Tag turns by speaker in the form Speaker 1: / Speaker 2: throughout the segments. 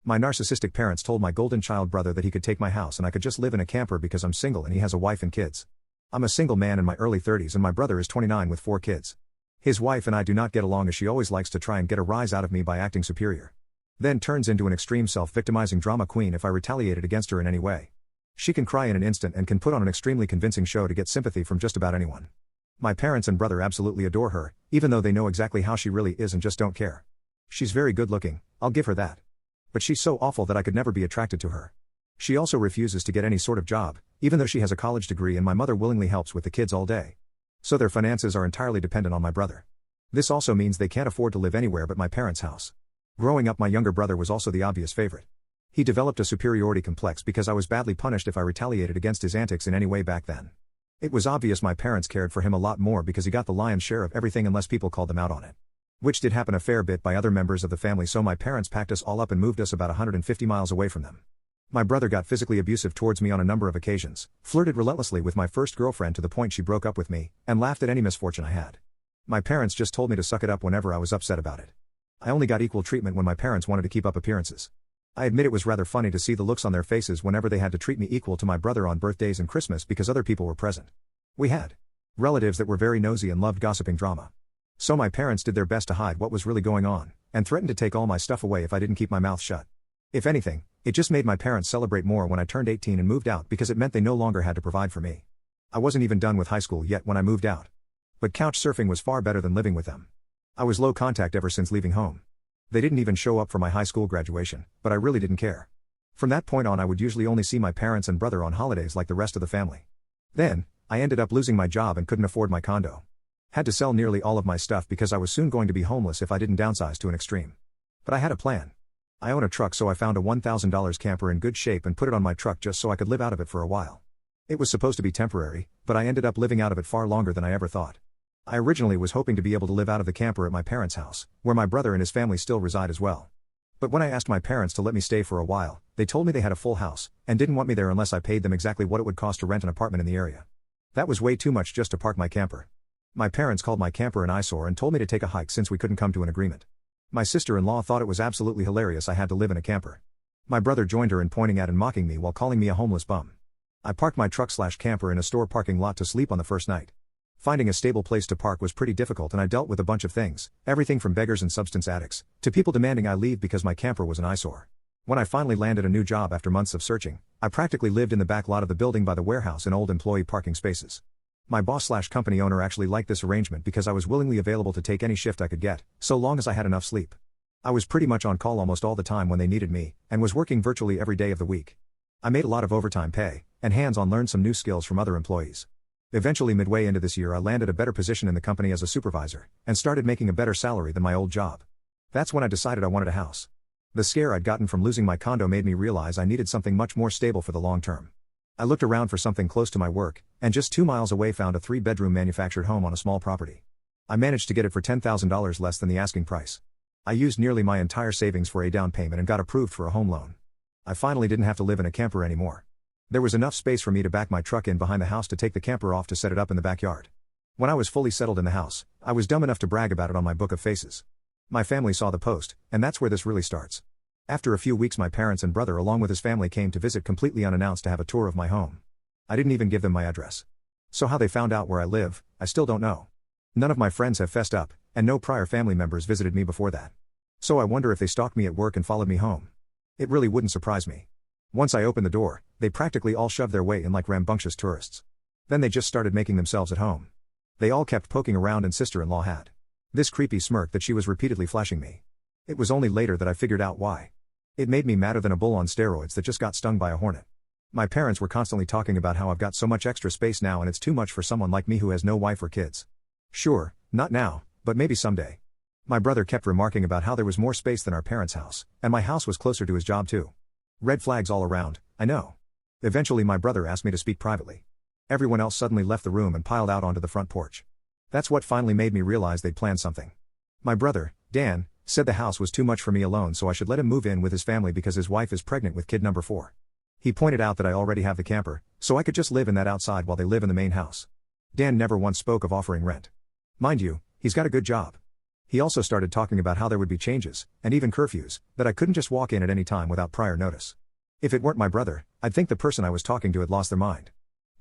Speaker 1: My narcissistic parents told my golden child brother that he could take my house and I could just live in a camper because I'm single and he has a wife and kids. I'm a single man in my early 30s and my brother is 29 with 4 kids. His wife and I do not get along as she always likes to try and get a rise out of me by acting superior. Then turns into an extreme self-victimizing drama queen if I retaliated against her in any way. She can cry in an instant and can put on an extremely convincing show to get sympathy from just about anyone. My parents and brother absolutely adore her, even though they know exactly how she really is and just don't care. She's very good looking, I'll give her that. But she's so awful that I could never be attracted to her. She also refuses to get any sort of job, even though she has a college degree and my mother willingly helps with the kids all day. So their finances are entirely dependent on my brother. This also means they can't afford to live anywhere but my parents' house. Growing up, my younger brother was also the obvious favorite. He developed a superiority complex because I was badly punished if I retaliated against his antics in any way back then. It was obvious my parents cared for him a lot more because he got the lion's share of everything unless people called them out on it. Which did happen a fair bit by other members of the family, so my parents packed us all up and moved us about 150 miles away from them. My brother got physically abusive towards me on a number of occasions, flirted relentlessly with my first girlfriend to the point she broke up with me, and laughed at any misfortune I had. My parents just told me to suck it up whenever I was upset about it. I only got equal treatment when my parents wanted to keep up appearances. I admit it was rather funny to see the looks on their faces whenever they had to treat me equal to my brother on birthdays and Christmas because other people were present. We had relatives that were very nosy and loved gossiping drama. So my parents did their best to hide what was really going on, and threatened to take all my stuff away if I didn't keep my mouth shut. If anything, it just made my parents celebrate more when I turned 18 and moved out because it meant they no longer had to provide for me. I wasn't even done with high school yet when I moved out. But couch surfing was far better than living with them. I was low contact ever since leaving home. They didn't even show up for my high school graduation, but I really didn't care. From that point on, I would usually only see my parents and brother on holidays like the rest of the family. Then, I ended up losing my job and couldn't afford my condo. Had to sell nearly all of my stuff because I was soon going to be homeless if I didn't downsize to an extreme. But I had a plan. I own a truck, so I found a $1,000 camper in good shape and put it on my truck just so I could live out of it for a while. It was supposed to be temporary, but I ended up living out of it far longer than I ever thought. I originally was hoping to be able to live out of the camper at my parents' house, where my brother and his family still reside as well. But when I asked my parents to let me stay for a while, they told me they had a full house, and didn't want me there unless I paid them exactly what it would cost to rent an apartment in the area. That was way too much just to park my camper. My parents called my camper an eyesore and told me to take a hike since we couldn't come to an agreement. My sister-in-law thought it was absolutely hilarious I had to live in a camper. My brother joined her in pointing at and mocking me while calling me a homeless bum. I parked my truck/camper in a store parking lot to sleep on the first night. Finding a stable place to park was pretty difficult, and I dealt with a bunch of things, everything from beggars and substance addicts, to people demanding I leave because my camper was an eyesore. When I finally landed a new job after months of searching, I practically lived in the back lot of the building by the warehouse in old employee parking spaces. My boss/company owner actually liked this arrangement because I was willingly available to take any shift I could get, so long as I had enough sleep. I was pretty much on call almost all the time when they needed me, and was working virtually every day of the week. I made a lot of overtime pay, and hands-on learned some new skills from other employees. Eventually, midway into this year, I landed a better position in the company as a supervisor, and started making a better salary than my old job. That's when I decided I wanted a house. The scare I'd gotten from losing my condo made me realize I needed something much more stable for the long term. I looked around for something close to my work, and just 2 miles away found a 3-bedroom manufactured home on a small property. I managed to get it for $10,000 less than the asking price. I used nearly my entire savings for a down payment and got approved for a home loan. I finally didn't have to live in a camper anymore. There was enough space for me to back my truck in behind the house to take the camper off to set it up in the backyard. When I was fully settled in the house, I was dumb enough to brag about it on my book of faces. My family saw the post, and that's where this really starts. After a few weeks, my parents and brother along with his family came to visit completely unannounced to have a tour of my home. I didn't even give them my address. So how they found out where I live, I still don't know. None of my friends have fessed up, and no prior family members visited me before that. So I wonder if they stalked me at work and followed me home. It really wouldn't surprise me. Once I opened the door, they practically all shoved their way in like rambunctious tourists. Then they just started making themselves at home. They all kept poking around, and sister-in-law had this creepy smirk that she was repeatedly flashing me. It was only later that I figured out why. It made me madder than a bull on steroids that just got stung by a hornet. My parents were constantly talking about how I've got so much extra space now and it's too much for someone like me who has no wife or kids. Sure, not now, but maybe someday. My brother kept remarking about how there was more space than our parents' house, and my house was closer to his job too. Red flags all around, I know. Eventually my brother asked me to speak privately. Everyone else suddenly left the room and piled out onto the front porch. That's what finally made me realize they'd planned something. My brother, Dan, said the house was too much for me alone, so I should let him move in with his family because his wife is pregnant with kid number 4. He pointed out that I already have the camper, so I could just live in that outside while they live in the main house. Dan never once spoke of offering rent. Mind you, he's got a good job. He also started talking about how there would be changes, and even curfews, that I couldn't just walk in at any time without prior notice. If it weren't my brother, I'd think the person I was talking to had lost their mind.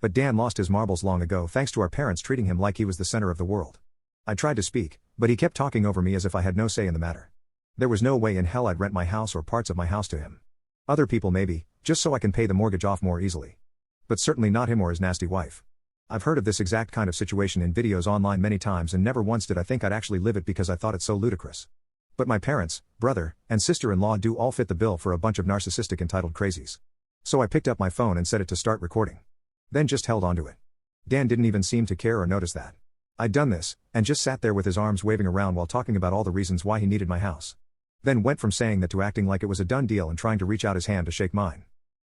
Speaker 1: But Dan lost his marbles long ago thanks to our parents treating him like he was the center of the world. I tried to speak, but he kept talking over me as if I had no say in the matter. There was no way in hell I'd rent my house or parts of my house to him. Other people maybe, just so I can pay the mortgage off more easily. But certainly not him or his nasty wife. I've heard of this exact kind of situation in videos online many times and never once did I think I'd actually live it because I thought it so ludicrous. But my parents, brother, and sister-in-law do all fit the bill for a bunch of narcissistic entitled crazies. So I picked up my phone and set it to start recording. Then just held onto it. Dan didn't even seem to care or notice that I'd done this, and just sat there with his arms waving around while talking about all the reasons why he needed my house. Then went from saying that to acting like it was a done deal and trying to reach out his hand to shake mine.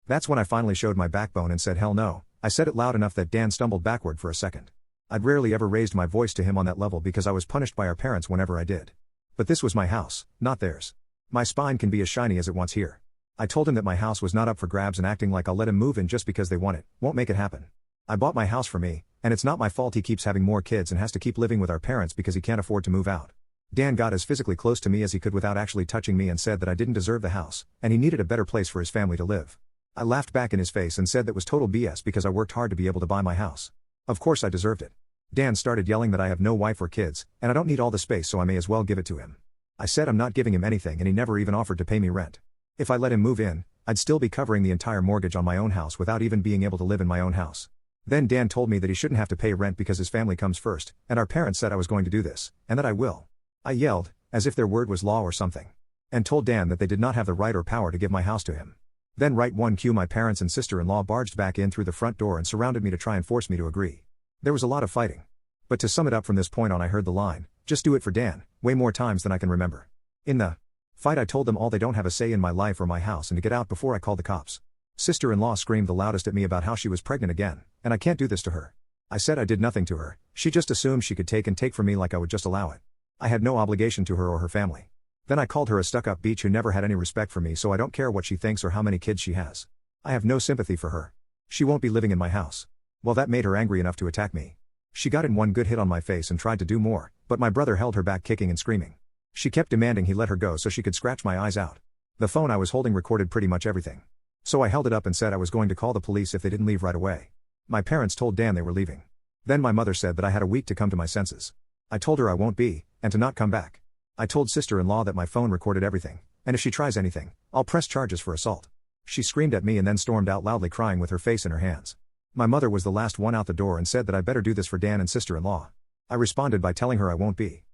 Speaker 1: That's when I finally showed my backbone and said hell no. I said it loud enough that Dan stumbled backward for a second. I'd rarely ever raised my voice to him on that level because I was punished by our parents whenever I did. But this was my house, not theirs. My spine can be as shiny as it wants here. I told him that my house was not up for grabs and acting like I'll let him move in just because they want it, won't make it happen. I bought my house for me, and it's not my fault he keeps having more kids and has to keep living with our parents because he can't afford to move out. Dan got as physically close to me as he could without actually touching me and said that I didn't deserve the house, and he needed a better place for his family to live. I laughed back in his face and said that was total BS because I worked hard to be able to buy my house. Of course I deserved it. Dan started yelling that I have no wife or kids, and I don't need all the space so I may as well give it to him. I said I'm not giving him anything and he never even offered to pay me rent. If I let him move in, I'd still be covering the entire mortgage on my own house without even being able to live in my own house. Then Dan told me that he shouldn't have to pay rent because his family comes first, and our parents said I was going to do this, and that I will. I yelled, as if their word was law or something. And told Dan that they did not have the right or power to give my house to him. Then right one cue my parents and sister-in-law barged back in through the front door and surrounded me to try and force me to agree. There was a lot of fighting. But to sum it up from this point on I heard the line, just do it for Dan, way more times than I can remember. In the fight I told them all they don't have a say in my life or my house and to get out before I called the cops. Sister-in-law screamed the loudest at me about how she was pregnant again, and I can't do this to her. I said I did nothing to her, she just assumed she could take from me like I would just allow it. I had no obligation to her or her family. Then I called her a stuck-up bitch who never had any respect for me so I don't care what she thinks or how many kids she has. I have no sympathy for her. She won't be living in my house. Well, that made her angry enough to attack me. She got in one good hit on my face and tried to do more, but my brother held her back kicking and screaming. She kept demanding he let her go so she could scratch my eyes out. The phone I was holding recorded pretty much everything. So I held it up and said I was going to call the police if they didn't leave right away. My parents told Dan they were leaving. Then my mother said that I had a week to come to my senses. I told her I won't be, and to not come back. I told sister-in-law that my phone recorded everything, and if she tries anything, I'll press charges for assault. She screamed at me and then stormed out loudly crying with her face in her hands. My mother was the last one out the door and said that I better do this for Dan and sister-in-law. I responded by telling her I won't be.